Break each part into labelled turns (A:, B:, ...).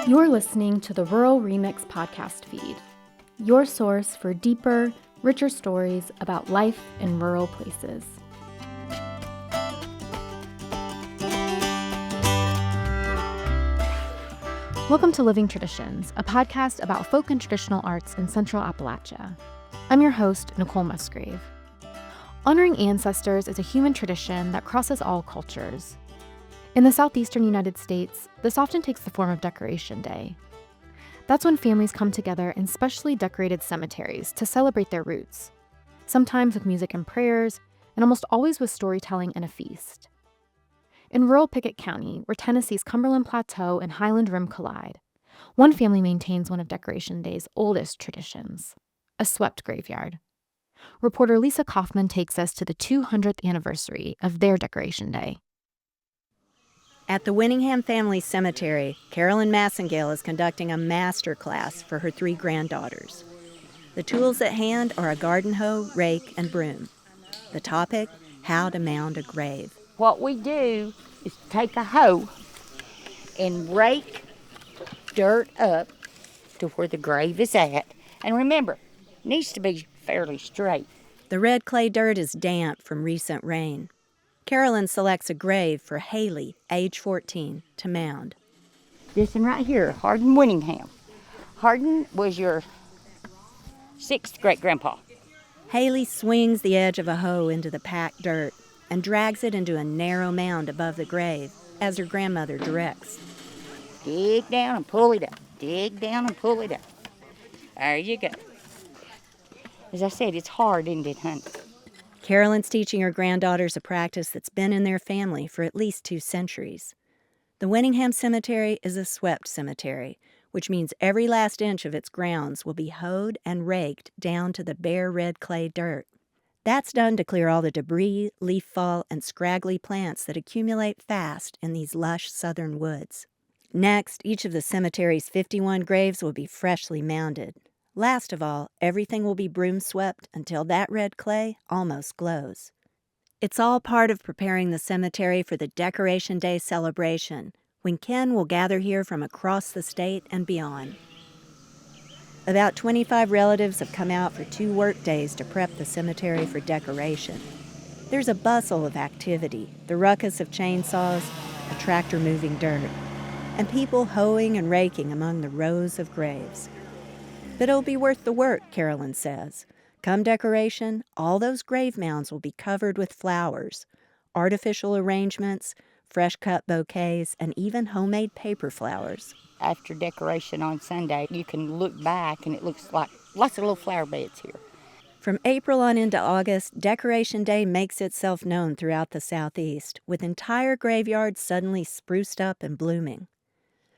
A: You're listening to the Rural Remix podcast feed, your source for deeper, richer stories about life in rural places. Welcome to Living Traditions, a podcast about folk and traditional arts in Central Appalachia. I'm your host, Nicole Musgrave. Honoring ancestors is a human tradition that crosses all cultures. In the southeastern United States, this often takes the form of Decoration Day. That's when families come together in specially decorated cemeteries to celebrate their roots, sometimes with music and prayers, and almost always with storytelling and a feast. In rural Pickett County, where Tennessee's Cumberland Plateau and Highland Rim collide, one family maintains one of Decoration Day's oldest traditions, a swept graveyard. Reporter Lisa Coffman takes us to the 200th anniversary of their Decoration Day.
B: At the Winningham Family Cemetery, Carolyn Massengale is conducting a master class for her 3 granddaughters. The tools at hand are a garden hoe, rake, and broom. The topic, how to mound a grave.
C: What we do is take a hoe and rake dirt up to where the grave is at. And remember, it needs to be fairly straight.
B: The red clay dirt is damp from recent rain. Carolyn selects a grave for Haley, age 14, to mound.
C: This one right here, Hardin Winningham. Hardin was your 6th great-grandpa.
B: Haley swings the edge of a hoe into the packed dirt and drags it into a narrow mound above the grave, as her grandmother directs.
C: Dig down and pull it up. Dig down and pull it up. There you go. As I said, it's hard, isn't it, honey?
B: Carolyn's teaching her granddaughters a practice that's been in their family for at least 2 centuries. The Winningham Cemetery is a swept cemetery, which means every last inch of its grounds will be hoed and raked down to the bare red clay dirt. That's done to clear all the debris, leaf fall, and scraggly plants that accumulate fast in these lush southern woods. Next, each of the cemetery's 51 graves will be freshly mounded. Last of all, everything will be broom swept until that red clay almost glows. It's all part of preparing the cemetery for the Decoration Day celebration, when kin will gather here from across the state and beyond. About 25 relatives have come out for 2 work days to prep the cemetery for decoration. There's a bustle of activity, the ruckus of chainsaws, a tractor moving dirt, and people hoeing and raking among the rows of graves. But it'll be worth the work, Carolyn says. Come decoration, all those grave mounds will be covered with flowers, artificial arrangements, fresh-cut bouquets, and even homemade paper flowers.
C: After decoration on Sunday, you can look back and it looks like lots of little flower beds here.
B: From April on into August, Decoration Day makes itself known throughout the Southeast, with entire graveyards suddenly spruced up and blooming.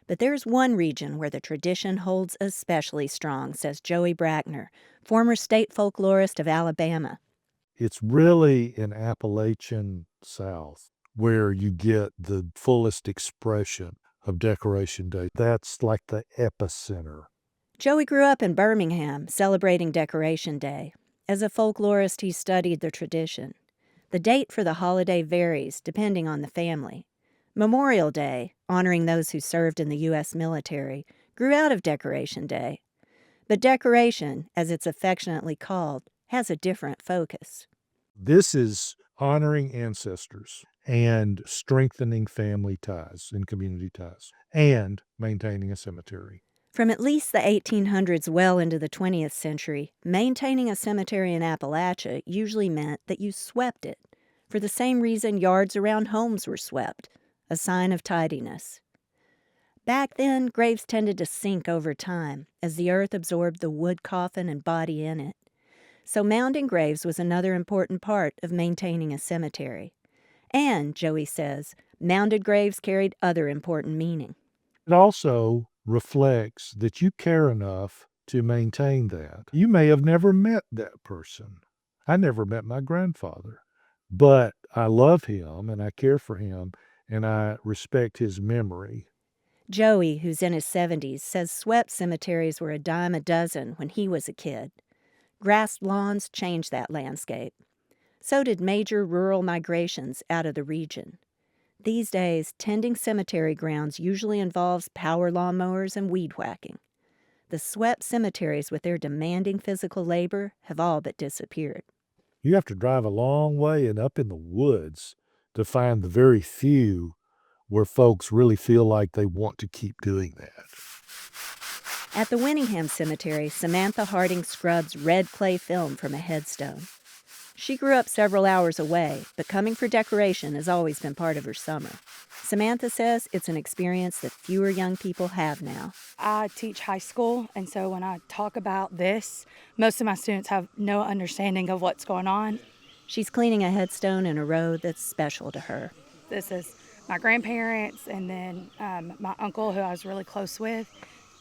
B: But there's one region where the tradition holds especially strong, says Joey Brackner, former state folklorist of Alabama.
D: It's really in Appalachian South where you get the fullest expression of Decoration Day. That's like the epicenter.
B: Joey grew up in Birmingham, celebrating Decoration Day. As a folklorist, he studied the tradition. The date for the holiday varies, depending on the family. Memorial Day, honoring those who served in the U.S. military, grew out of Decoration Day. But decoration, as it's affectionately called, has a different focus.
D: This is honoring ancestors and strengthening family ties and community ties and maintaining a cemetery.
B: From at least the 1800s well into the 20th century, maintaining a cemetery in Appalachia usually meant that you swept it, for the same reason yards around homes were swept, a sign of tidiness. Back then, graves tended to sink over time as the earth absorbed the wood coffin and body in it. So mounding graves was another important part of maintaining a cemetery. And, Joey says, mounded graves carried other important meaning.
D: It also reflects that you care enough to maintain that. You may have never met that person. I never met my grandfather, but I love him and I care for him and I respect his memory.
B: Joey, who's in his 70s, says swept cemeteries were a dime a dozen when he was a kid. Grassed lawns changed that landscape. So did major rural migrations out of the region. These days, tending cemetery grounds usually involves power lawnmowers and weed whacking. The swept cemeteries with their demanding physical labor have all but disappeared.
D: You have to drive a long way and up in the woods to find the very few where folks really feel like they want to keep doing that.
B: At the Winningham Cemetery, Samantha Harding scrubs red clay film from a headstone. She grew up several hours away, but coming for decoration has always been part of her summer. Samantha says it's an experience that fewer young people have now.
E: I teach high school, and so when I talk about this, most of my students have no understanding of what's going on.
B: She's cleaning a headstone in a row that's special to her.
E: This is my grandparents and then my uncle, who I was really close with.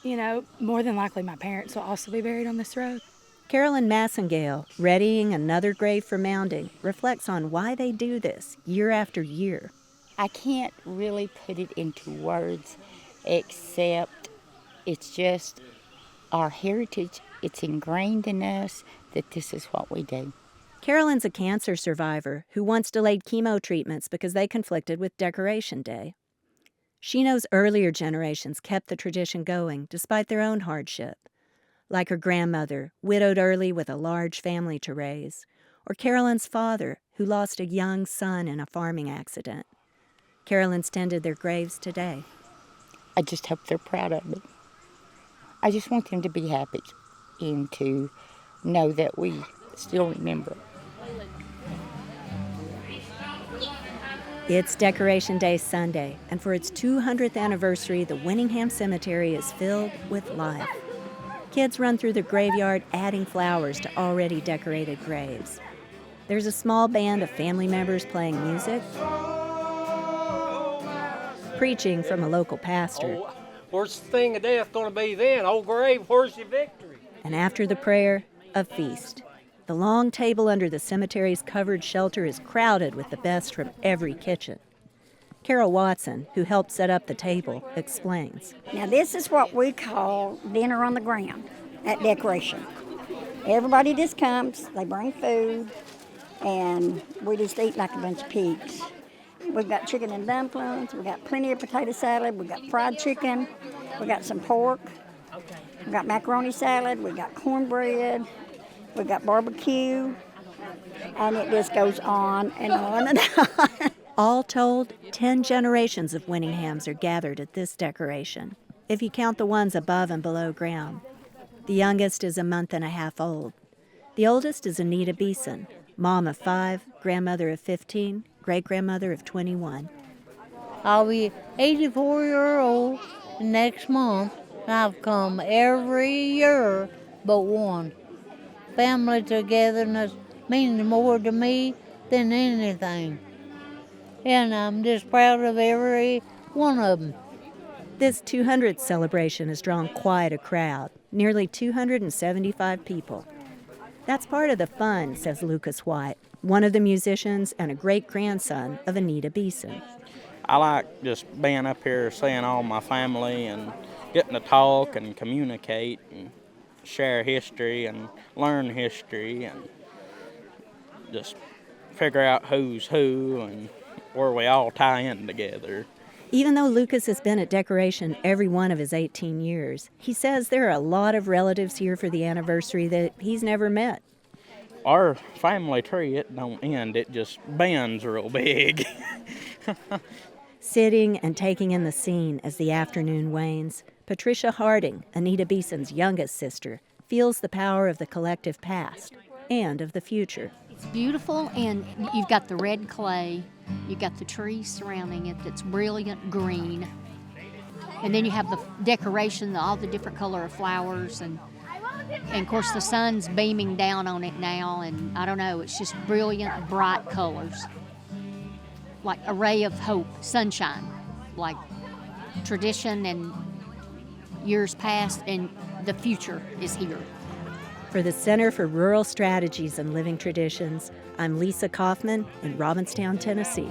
E: You know, more than likely my parents will also be buried on this road.
B: Carolyn Massengale, readying another grave for mounding, reflects on why they do this year after year.
C: I can't really put it into words, except it's just our heritage. It's ingrained in us that this is what we do.
B: Carolyn's a cancer survivor who once delayed chemo treatments because they conflicted with Decoration Day. She knows earlier generations kept the tradition going despite their own hardship, like her grandmother, widowed early with a large family to raise, or Carolyn's father, who lost a young son in a farming accident. Carolyn's tended their graves today.
C: I just hope they're proud of it. I just want them to be happy and to know that we still remember.
B: It's Decoration Day Sunday, and for its 200th anniversary, the Winningham Cemetery is filled with life. Kids run through the graveyard adding flowers to already decorated graves. There's a small band of family members playing music, preaching from a local pastor.
F: Oh, where's the thing of death going to be then? Old grave, where's your victory?
B: And after the prayer, a feast. The long table under the cemetery's covered shelter is crowded with the best from every kitchen. Carol Watson, who helped set up the table, explains.
G: Now this is what we call dinner on the ground at Decoration. Everybody just comes, they bring food, and we just eat like a bunch of pigs. We've got chicken and dumplings, we've got plenty of potato salad, we've got fried chicken, we've got some pork, we've got macaroni salad, we've got cornbread, we've got barbecue, and it just goes on and on and on.
B: All told, 10 generations of Winninghams are gathered at this decoration, if you count the ones above and below ground. The youngest is a month and a half old. The oldest is Anita Beeson, mom of 5, grandmother of 15, great-grandmother of 21.
H: I'll be 84-year-old next month, and I've come every year but one. Family togetherness means more to me than anything. And I'm just proud of every one of them.
B: This 200th celebration has drawn quite a crowd, nearly 275 people. That's part of the fun, says Lucas White, one of the musicians and a great-grandson of Anita Beeson.
F: I like just being up here, seeing all my family and getting to talk and communicate and share history and learn history and just figure out who's who and where we all tie in together.
B: Even though Lucas has been at Decoration every one of his 18 years, he says there are a lot of relatives here for the anniversary that he's never met.
F: Our family tree, it don't end, it just bends real big.
B: Sitting and taking in the scene as the afternoon wanes, Patricia Harding, Anita Beeson's youngest sister, feels the power of the collective past and of the future.
I: It's beautiful, and you've got the red clay, you've got the trees surrounding it that's brilliant green, and then you have the decoration, all the different color of flowers, and of course the sun's beaming down on it now, and I don't know, it's just brilliant, bright colors, like a ray of hope, sunshine, like tradition and years past, and the future is here.
B: For the Center for Rural Strategies and Living Traditions, I'm Lisa Coffman in Robinstown, Tennessee.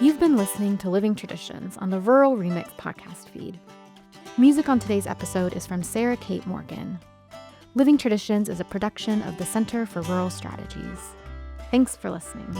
A: You've been listening to Living Traditions on the Rural Remix podcast feed. Music on today's episode is from Sarah Kate Morgan. Living Traditions is a production of the Center for Rural Strategies. Thanks for listening.